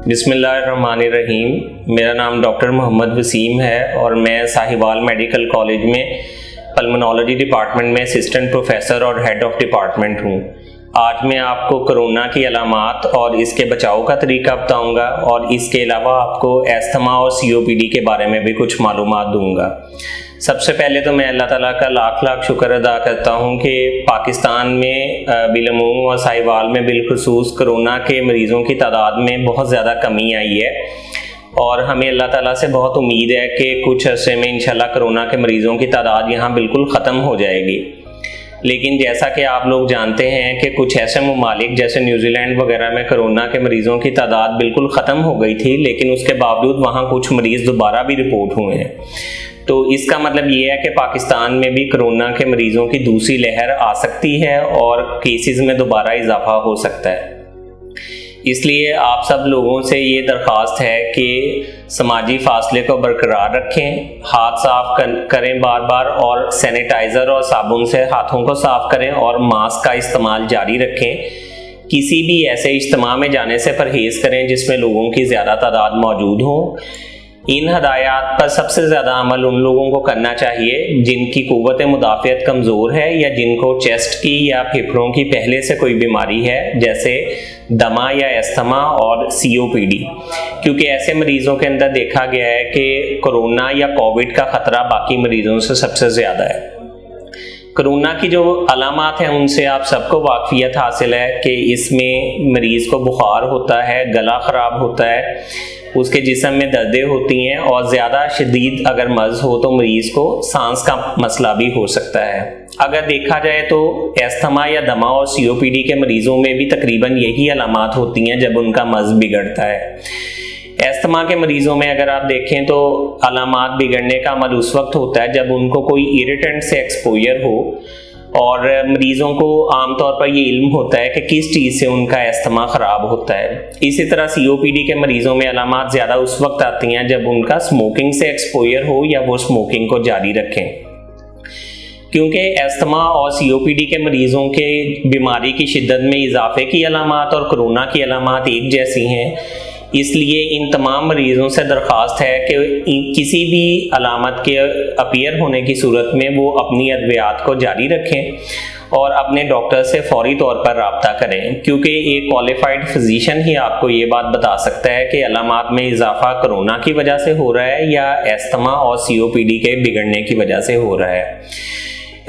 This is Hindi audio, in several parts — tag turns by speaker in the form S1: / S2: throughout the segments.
S1: बिस्मिल्लाहिर्रहमानिर्रहीम। मेरा नाम डॉक्टर मोहम्मद वसीम है और मैं साहिवाल मेडिकल कॉलेज में पल्मोनोलॉजी डिपार्टमेंट में असिस्टेंट प्रोफेसर और हेड ऑफ डिपार्टमेंट हूँ। आज मैं आपको कोरोना की अलामात और इसके बचाव का तरीका बताऊँगा और इसके अलावा आपको अस्थमा और COPD के बारे में भी कुछ मालूमात दूँगा। सबसे पहले तो मैं अल्लाह ताला का लाख लाख शुक्र अदा करता हूँ कि पाकिस्तान में बिलमूम और साहिवाल में बिलखुसूस कोरोना के मरीज़ों की तादाद में बहुत ज़्यादा कमी आई है और हमें अल्लाह ताला से बहुत उम्मीद है कि कुछ अरसे में इंशाल्लाह कोरोना के मरीज़ों की तादाद यहाँ बिल्कुल ख़त्म हो जाएगी। लेकिन जैसा कि आप लोग जानते हैं कि कुछ ऐसे ममालिक जैसे न्यूजीलैंड वगैरह में कोरोना के मरीज़ों की तादाद बिल्कुल ख़त्म हो गई थी, लेकिन उसके बावजूद वहाँ कुछ मरीज़ दोबारा भी रिपोर्ट हुए हैं। तो इसका मतलब ये है कि पाकिस्तान में भी कोरोना के मरीज़ों की दूसरी लहर आ सकती है और केसेस में दोबारा इजाफा हो सकता है। इसलिए आप सब लोगों से ये दरख्वास्त है कि समाजी फासले को बरकरार रखें, हाथ साफ करें बार बार और सैनिटाइज़र और साबुन से हाथों को साफ करें और मास्क का इस्तेमाल जारी रखें। किसी भी ऐसे इज्तिमा में जाने से परहेज़ करें जिसमें लोगों की ज़्यादा तादाद मौजूद हो। इन हदायत पर सबसे ज़्यादा अमल उन लोगों को करना चाहिए जिनकी कुव्वत मुदाफ़ियत कमज़ोर है या जिनको चेस्ट की या फेफड़ों की पहले से कोई बीमारी है, जैसे दमा या अस्थमा और COPD, क्योंकि ऐसे मरीज़ों के अंदर देखा गया है कि कोरोना या कोविड का ख़तरा बाकी मरीज़ों से सबसे ज़्यादा है। कोरोना की जो अलामात हैं उनसे आप सबको वाकफियत हासिल है कि इसमें मरीज़ को बुखार होता है, गला ख़राब होता है, उसके जिस्म में दर्दें होती हैं और ज़्यादा शदीद अगर मर्ज़ हो तो मरीज़ को सांस का मसला भी हो सकता है। अगर देखा जाए तो अस्थमा या दमा और COPD के मरीज़ों में भी तकरीबन यही अलामात होती हैं जब उनका मर्ज़ बिगड़ता है। अस्थमा के मरीज़ों में अगर आप देखें तो अलामात बिगड़ने का अमल उस वक्त होता है जब उनको कोई इरिटेंट से एक्सपोजर हो और मरीज़ों को आमतौर पर ये इल्म होता है कि किस चीज़ से उनका अस्थमा ख़राब होता है। इसी तरह COPD के मरीज़ों में अलामात ज़्यादा उस वक्त आती हैं जब उनका स्मोकिंग से एक्सपोजर हो या वो स्मोकिंग को जारी रखें। क्योंकि अस्थमा और COPD के मरीज़ों के बीमारी की शिद्दत में इजाफे की अलामात और कोरोना की अलामात एक जैसी हैं, इसलिए इन तमाम मरीज़ों से दरख्वास्त है कि किसी भी अलामत के अपीयर होने की सूरत में वो अपनी अद्वियात को जारी रखें और अपने डॉक्टर से फौरी तौर पर रब्ता करें, क्योंकि एक क्वालिफाइड फिजिशियन ही आपको ये बात बता सकता है कि अलामात में इजाफा कोरोना की वजह से हो रहा है या अस्थमा और COPD के बिगड़ने की वजह से हो रहा है।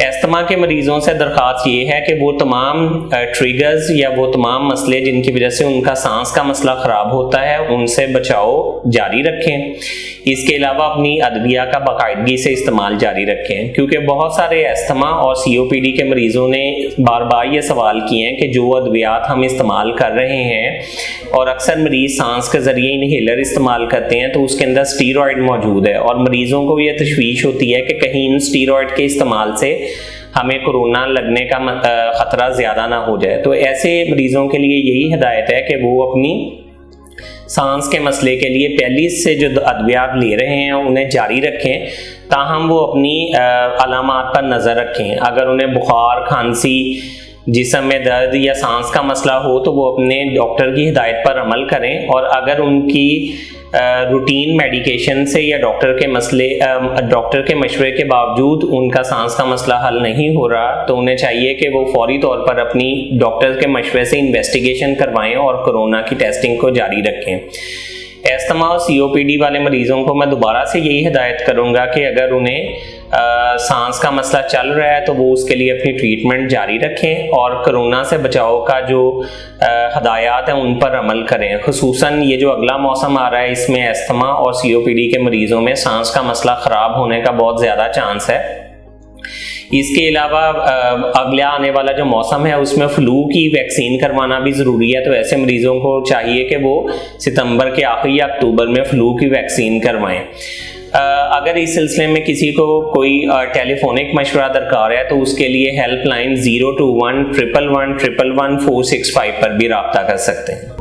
S1: अस्थमा के मरीज़ों से दरख्वास्त ये है कि वो तमाम ट्रिगर्स या वो तमाम मसले जिनकी वजह से उनका सांस का मसला ख़राब होता है उनसे बचाव जारी रखें। इसके अलावा अपनी अदविया का बाकायदगी से इस्तेमाल जारी रखें, क्योंकि बहुत सारे अस्थमा और COPD के मरीज़ों ने बार बार ये सवाल किए हैं कि जो अद्वियात हम इस्तेमाल कर रहे हैं और अक्सर मरीज़ सांस के ज़रिए इनहेलर इस्तेमाल करते हैं तो उसके अंदर स्टीरॉयड मौजूद है और मरीज़ों को ये तशवीश होती है कि कहीं इन स्टीरॉयड के इस्तेमाल से हमें कोरोना लगने का ख़तरा ज़्यादा ना हो जाए। तो ऐसे मरीज़ों के लिए यही हिदायत है कि वो अपनी सांस के मसले के लिए पहले से जो अद्वियात ले रहे हैं उन्हें जारी रखें, ताहम वो अपनी अलामात पर नज़र रखें। अगर उन्हें बुखार, खांसी, जिस्म में दर्द या सांस का मसला हो तो वो अपने डॉक्टर की हिदायत पर अमल करें और अगर उनकी रूटीन मेडिकेशन से या डॉक्टर के मशवरे के बावजूद उनका सांस का मसला हल नहीं हो रहा तो उन्हें चाहिए कि वो फौरी तौर पर अपनी डॉक्टर के मशवरे से इन्वेस्टिगेशन करवाएं और कोरोना की टेस्टिंग को जारी रखें। अस्थमा और COPD वाले मरीज़ों को मैं दोबारा से यही हिदायत करूँगा कि अगर उन्हें सांस का मसला चल रहा है तो वो उसके लिए अपनी ट्रीटमेंट जारी रखें और कोरोना से बचाव का जो हदायत हैं उन पर अमल करें। खुसूसन ये जो अगला मौसम आ रहा है इसमें अस्थमा और COPD के मरीज़ों में सांस का मसला ख़राब होने का बहुत ज़्यादा चांस है। इसके अलावा अगला आने वाला जो मौसम है उसमें फ्लू की वैक्सीन करवाना भी ज़रूरी है, तो ऐसे मरीज़ों को चाहिए कि वो सितंबर के आखिरी या अक्टूबर में फ़्लू की वैक्सीन करवाएं। अगर इस सिलसिले में किसी को कोई टेलीफोनिक मशवरा दरकार है तो उसके लिए हेल्पलाइन 021 111 111 465 पर भी रब्ता कर सकते हैं।